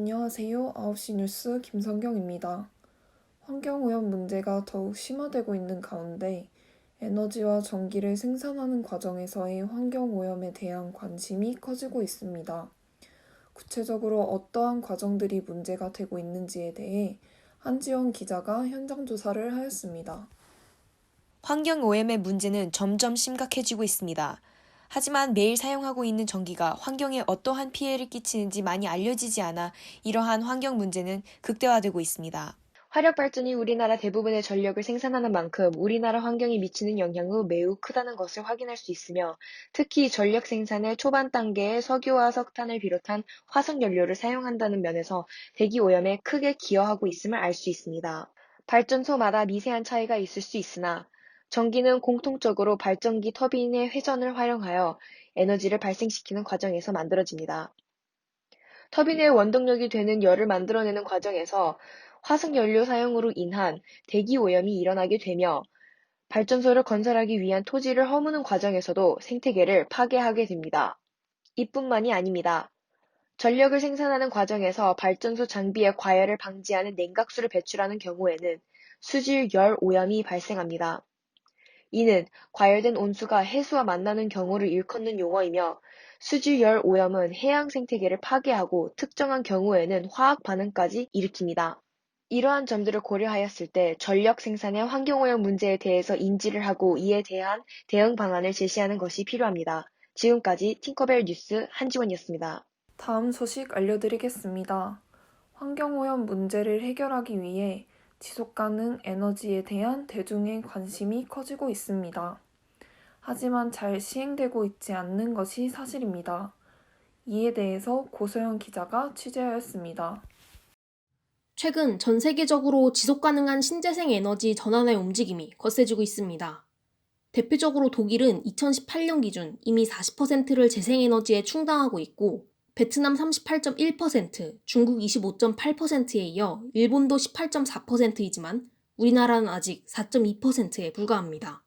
안녕하세요. 9시 뉴스 김성경입니다. 환경오염 문제가 더욱 심화되고 있는 가운데 에너지와 전기를 생산하는 과정에서의 환경오염에 대한 관심이 커지고 있습니다. 구체적으로 어떠한 과정들이 문제가 되고 있는지에 대해 한지원 기자가 현장 조사를 하였습니다. 환경오염의 문제는 점점 심각해지고 있습니다. 하지만 매일 사용하고 있는 전기가 환경에 어떠한 피해를 끼치는지 많이 알려지지 않아 이러한 환경 문제는 극대화되고 있습니다. 화력발전이 우리나라 대부분의 전력을 생산하는 만큼 우리나라 환경에 미치는 영향은 매우 크다는 것을 확인할 수 있으며, 특히 전력 생산의 초반 단계에 석유와 석탄을 비롯한 화석연료를 사용한다는 면에서 대기오염에 크게 기여하고 있음을 알 수 있습니다. 발전소마다 미세한 차이가 있을 수 있으나 전기는 공통적으로 발전기 터빈의 회전을 활용하여 에너지를 발생시키는 과정에서 만들어집니다. 터빈의 원동력이 되는 열을 만들어내는 과정에서 화석연료 사용으로 인한 대기오염이 일어나게 되며, 발전소를 건설하기 위한 토지를 허무는 과정에서도 생태계를 파괴하게 됩니다. 이뿐만이 아닙니다. 전력을 생산하는 과정에서 발전소 장비의 과열을 방지하는 냉각수를 배출하는 경우에는 수질 열 오염이 발생합니다. 이는 과열된 온수가 해수와 만나는 경우를 일컫는 용어이며, 수질열 오염은 해양 생태계를 파괴하고 특정한 경우에는 화학 반응까지 일으킵니다. 이러한 점들을 고려하였을 때 전력 생산의 환경오염 문제에 대해서 인지를 하고 이에 대한 대응 방안을 제시하는 것이 필요합니다. 지금까지 팅커벨 뉴스 한지원이었습니다. 다음 소식 알려드리겠습니다. 환경오염 문제를 해결하기 위해 지속가능 에너지에 대한 대중의 관심이 커지고 있습니다. 하지만 잘 시행되고 있지 않는 것이 사실입니다. 이에 대해서 고소영 기자가 취재하였습니다. 최근 전 세계적으로 지속가능한 신재생 에너지 전환의 움직임이 거세지고 있습니다. 대표적으로 독일은 2018년 기준 이미 40%를 재생에너지에 충당하고 있고, 베트남 38.1%, 중국 25.8%에 이어 일본도 18.4%이지만 우리나라는 아직 4.2%에 불과합니다.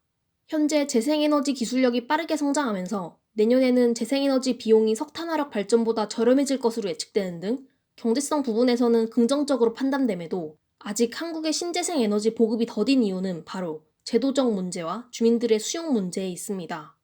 현재 재생에너지 기술력이 빠르게 성장하면서 내년에는 재생에너지 비용이 석탄화력 발전보다 저렴해질 것으로 예측되는 등 경제성 부분에서는 긍정적으로 판단됨에도, 아직 한국의 신재생 에너지 보급이 더딘 이유는 바로 제도적 문제와 주민들의 수용 문제에 있습니다.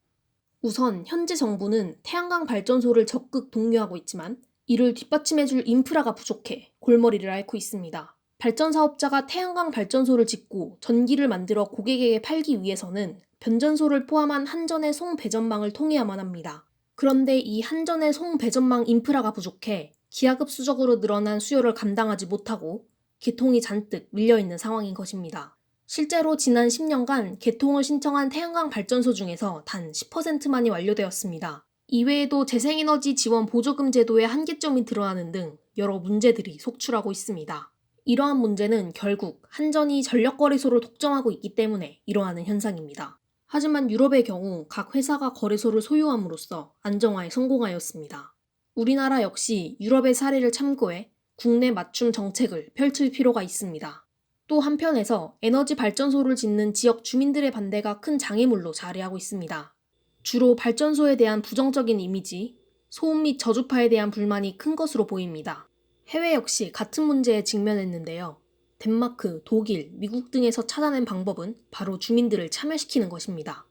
우선 현재 정부는 태양광 발전소를 적극 독려하고 있지만 이를 뒷받침해줄 인프라가 부족해 골머리를 앓고 있습니다. 발전 사업자가 태양광 발전소를 짓고 전기를 만들어 고객에게 팔기 위해서는 변전소를 포함한 한전의 송배전망을 통해야만 합니다. 그런데 이 한전의 송배전망 인프라가 부족해 기하급수적으로 늘어난 수요를 감당하지 못하고 개통이 잔뜩 밀려있는 상황인 것입니다. 실제로 지난 10년간 개통을 신청한 태양광 발전소 중에서 단 10%만이 완료되었습니다. 이외에도 재생에너지 지원 보조금 제도의 한계점이 드러나는 등 여러 문제들이 속출하고 있습니다. 이러한 문제는 결국 한전이 전력거래소를 독점하고 있기 때문에 일어나는 현상입니다. 하지만 유럽의 경우 각 회사가 거래소를 소유함으로써 안정화에 성공하였습니다. 우리나라 역시 유럽의 사례를 참고해 국내 맞춤 정책을 펼칠 필요가 있습니다. 또 한편에서 에너지 발전소를 짓는 지역 주민들의 반대가 큰 장애물로 자리하고 있습니다. 주로 발전소에 대한 부정적인 이미지, 소음 및 저주파에 대한 불만이 큰 것으로 보입니다. 해외 역시 같은 문제에 직면했는데요. 덴마크, 독일, 미국 등에서 찾아낸 방법은 바로 주민들을 참여시키는 것입니다.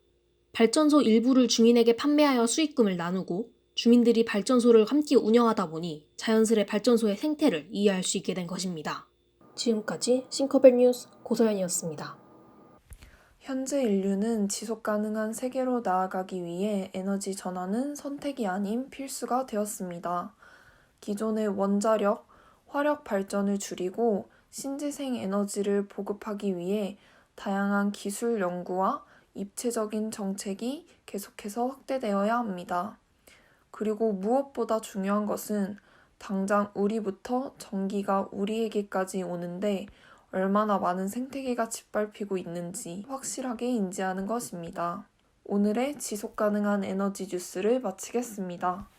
발전소 일부를 주민에게 판매하여 수익금을 나누고 주민들이 발전소를 함께 운영하다 보니 자연스레 발전소의 생태를 이해할 수 있게 된 것입니다. 지금까지 싱커벨 뉴스 고서연이었습니다. 현재 인류는 지속가능한 세계로 나아가기 위해 에너지 전환은 선택이 아닌 필수가 되었습니다. 기존의 원자력, 화력 발전을 줄이고 신재생 에너지를 보급하기 위해 다양한 기술 연구와 입체적인 정책이 계속해서 확대되어야 합니다. 그리고 무엇보다 중요한 것은 당장 우리부터 전기가 우리에게까지 오는데 얼마나 많은 생태계가 짓밟히고 있는지 확실하게 인지하는 것입니다. 오늘의 지속가능한 에너지 뉴스를 마치겠습니다.